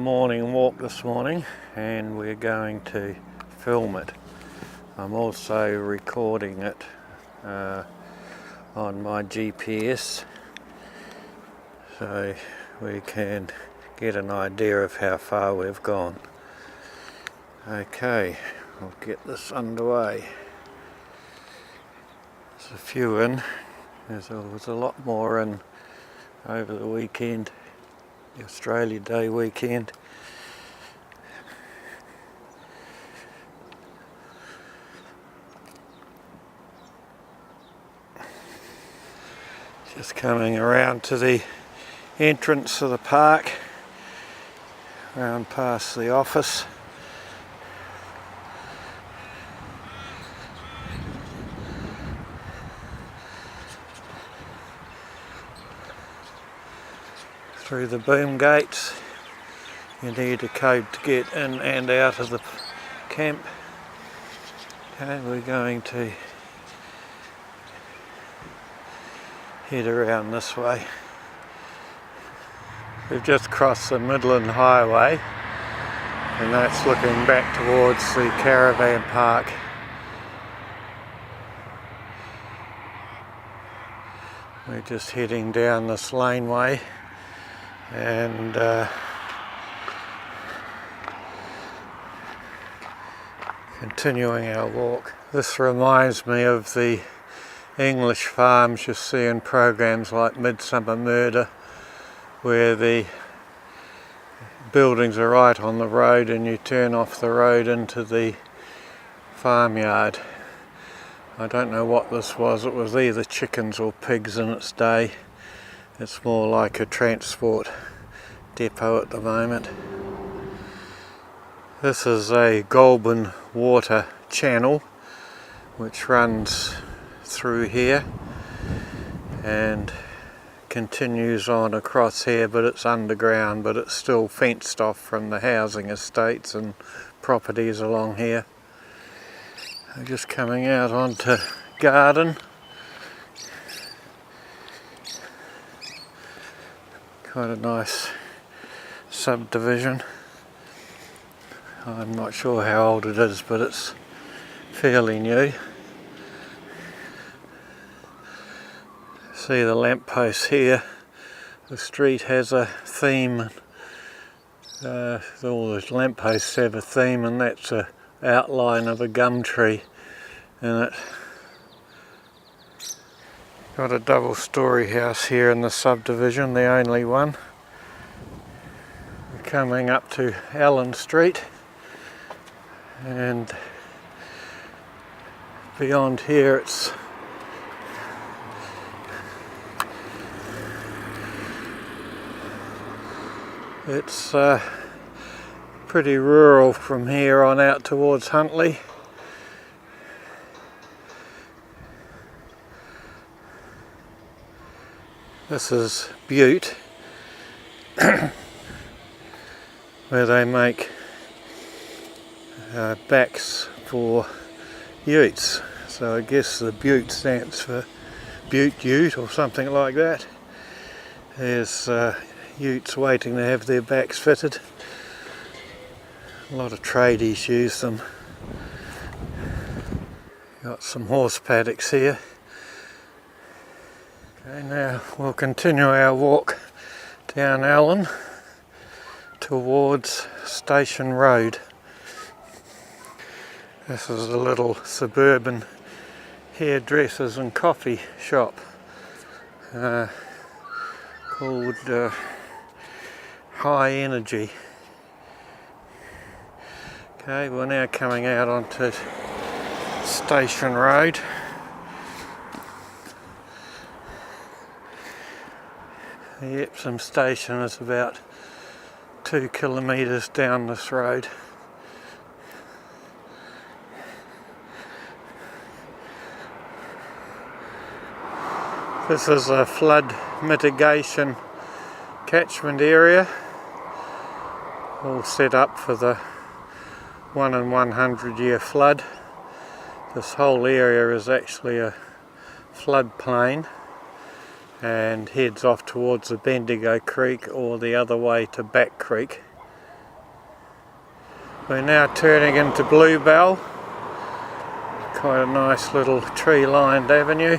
morning walk this morning and we're going to film it. I'm also recording it on my GPS so we can get an idea of how far we've gone. Okay, I'll get this underway. There's a few in. There was a lot more in over the weekend, the Australia Day weekend. Just coming around to the entrance of the park, around past the office. Through the boom gates. You need a code to get in and out of the camp. Okay, we're going to head around this way. We've just crossed the Midland Highway and that's looking back towards the caravan park. We're just heading down this laneway and continuing our walk. This reminds me of the English farms you see in programs like Midsummer Murder, where the buildings are right on the road and you turn off the road into the farmyard. I don't know what this was. It was either chickens or pigs in its day. It's more like a transport depot at the moment. This is a Goulburn water channel which runs through here and continues on across here, but it's underground, but it's still fenced off from the housing estates and properties along here. I'm just coming out onto Garden. Quite a nice subdivision. I'm not sure how old it is, but it's fairly new. See the lampposts here. The street has a theme. All the lampposts have a theme, and that's an outline of a gum tree in it. Got a double-storey house here in the subdivision, the only one. We're coming up to Allen Street, and beyond here it's pretty rural from here on out towards Huntly. This is Butte, where they make backs for utes. So I guess the Butte stands for Butte Ute or something like that. There's utes waiting to have their backs fitted. A lot of tradies use them. Got some horse paddocks here. Okay, now we'll continue our walk down Allen towards Station Road. This is a little suburban hairdressers and coffee shop called High Energy. Okay, we're now coming out onto Station Road. The Empsom station is about 2 kilometres down this road. This is a flood mitigation catchment area, all set up for the 1 in 100 year flood. This whole area is actually a floodplain and heads off towards the Bendigo Creek or the other way to Back Creek. We're now turning into Bluebell. Quite a nice little tree-lined avenue.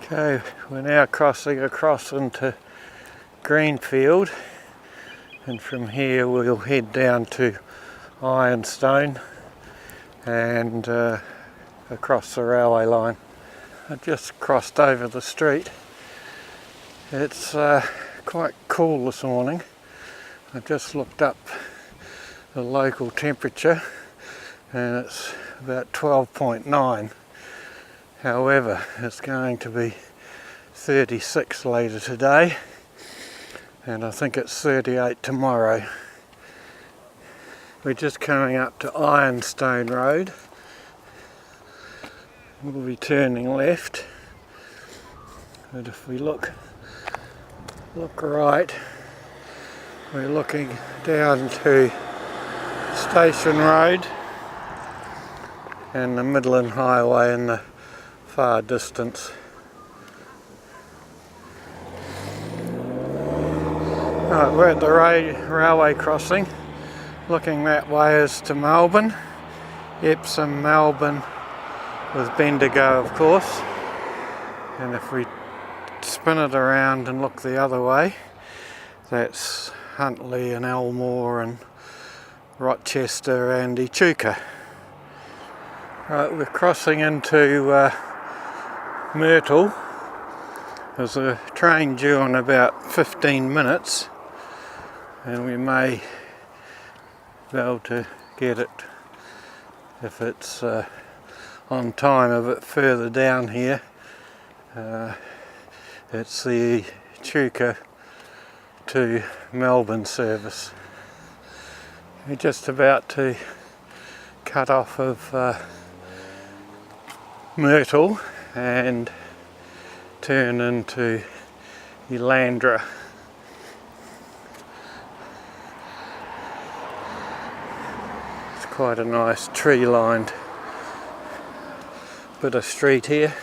Okay, we're now crossing across into Greenfield, and from here we'll head down to Ironstone and across the railway line. I just crossed over the street. It's quite cool this morning. I just looked up the local temperature and it's about 12.9. However, it's going to be 36 later today, and I think it's 38 tomorrow. We're just coming up to Ironstone Road. We'll be turning left, but if we look right, we're looking down to Station Road and the Midland Highway in the far distance. Right, we're at the railway crossing. Looking that way is to Melbourne, Empsom, Melbourne, with Bendigo of course. And if we spin it around and look the other way, that's Huntley and Elmore and Rochester and Echuca. Right, we're crossing into Myrtle. There's a train due in about 15 minutes and we may be able to get it if it's on time a bit further down here. It's the Echuca to Melbourne service. We're just about to cut off of Myrtle and turn into Elandra. It's quite a nice tree-lined bit of street here.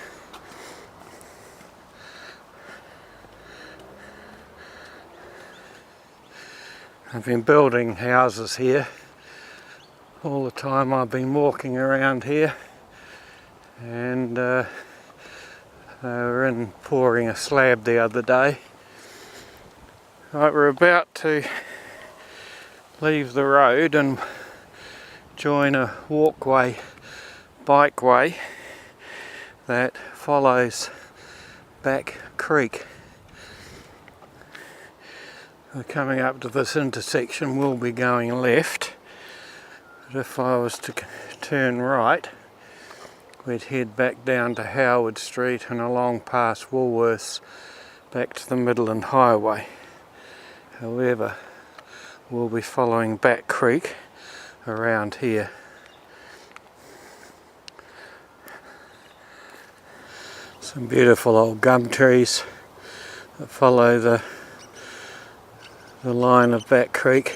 I've been building houses here all the time I've been walking around here, and they were in pouring a slab the other day. Right, we're about to leave the road and join a walkway, bikeway that follows Back Creek. We're coming up to this intersection, we'll be going left, but if I was to turn right, we'd head back down to Howard Street and along past Woolworths back to the Midland Highway. However, we'll be following Back Creek around here. Some beautiful old gum trees that follow the line of Back Creek.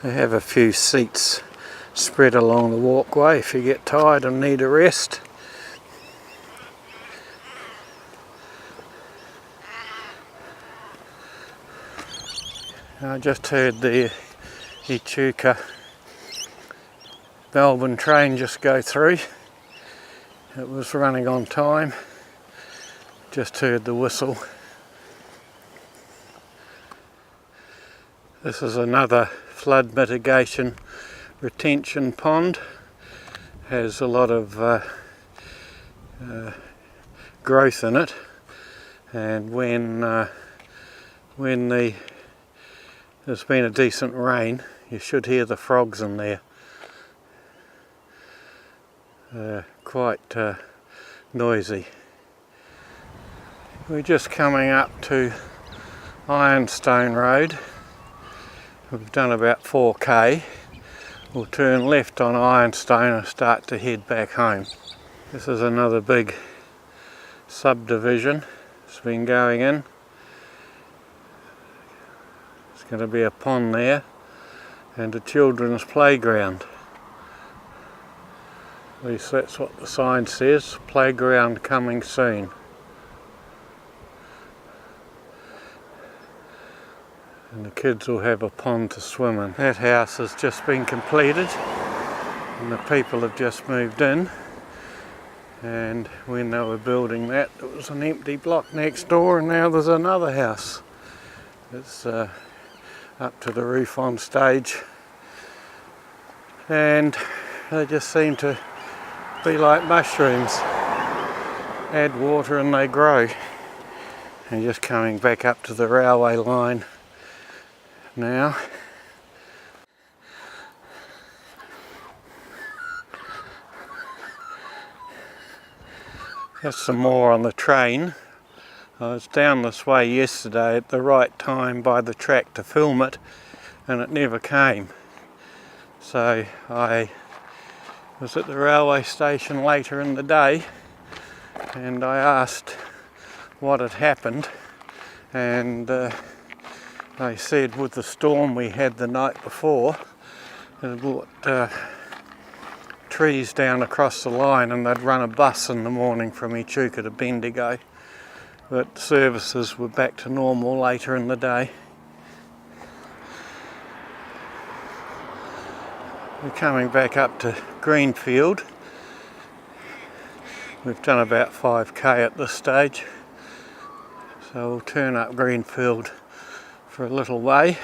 They have a few seats spread along the walkway if you get tired and need a rest. I just heard the Echuca Melbourne train just go through. It was running on time. Just heard the whistle. This is another flood mitigation retention pond. Has a lot of growth in it, and when there's been a decent rain, you should hear the frogs in there. Quite noisy. We're just coming up to Ironstone Road. We've done about 4k. We'll turn left on Ironstone and start to head back home. This is another big subdivision it's been going in. There's going to be a pond there and a children's playground. At least that's what the sign says, playground coming soon. And the kids will have a pond to swim in. That house has just been completed and the people have just moved in. And when they were building that, it was an empty block next door, and now there's another house. It's up to the roof on stage. And they just seem to be like mushrooms. Add water and they grow. And just coming back up to the railway line now. Just some more on the train. I was down this way yesterday at the right time by the track to film it, and it never came. So I was at the railway station later in the day and I asked what had happened, and they said with the storm we had the night before, it had brought trees down across the line, and they'd run a bus in the morning from Echuca to Bendigo, but services were back to normal later in the day. We're coming back up to Greenfield. We've done about 5k at this stage, so we'll turn up Greenfield for a little way.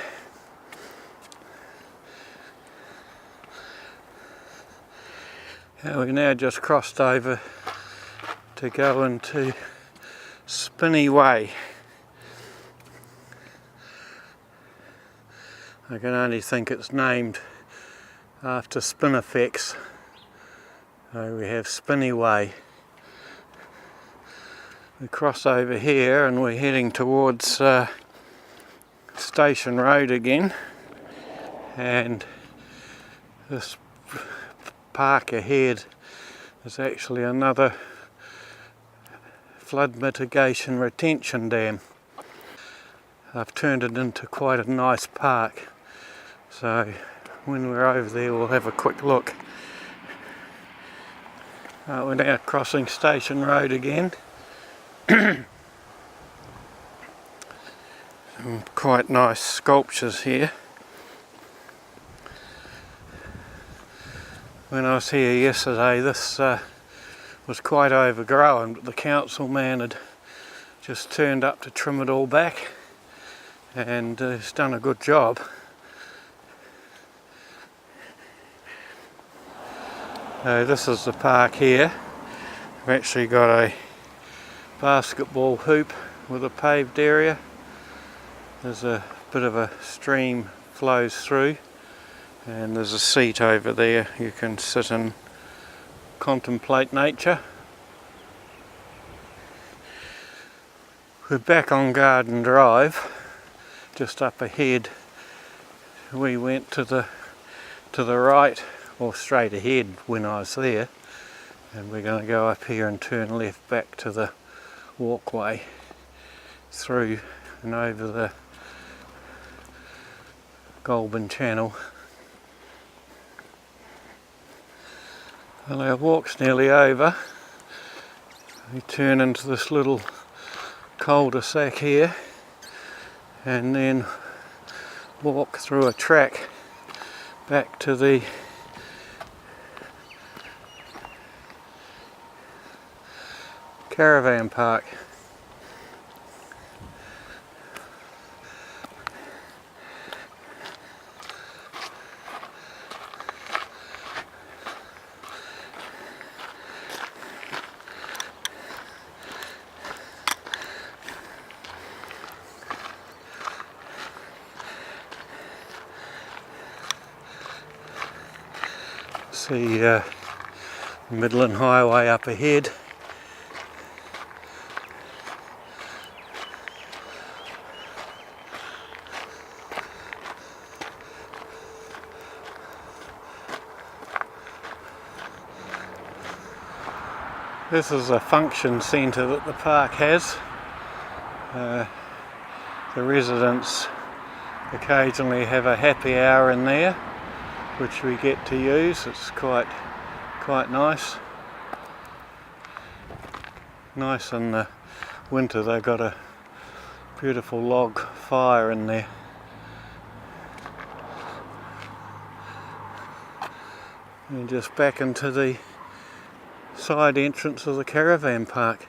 We've now just crossed over to go into Spinney Way. I can only think it's named after spinifex. So we have Spinney Way. We cross over here and we're heading towards Station Road again, and this park ahead is actually another flood mitigation retention dam. I've turned it into quite a nice park, so when we're over there we'll have a quick look. We're now crossing Station Road again. Some quite nice sculptures here. When I was here yesterday, this was quite overgrown, but the council man had just turned up to trim it all back, and he's done a good job. This is the park here. We've actually got a basketball hoop with a paved area. There's a bit of a stream flows through, and there's a seat over there you can sit and contemplate nature. We're back on Garden Drive, just up ahead. We went to the right, or straight ahead when I was there, and we're going to go up here and turn left back to the walkway through and over the Goulburn Channel. Well, our walk's nearly over. We turn into this little cul-de-sac here and then walk through a track back to the caravan park. See Midland Highway up ahead. This is a function centre that the park has. The residents occasionally have a happy hour in there, which we get to use. It's quite quite nice. Nice in the winter, they've got a beautiful log fire in there. And just back into the side entrance of the caravan park.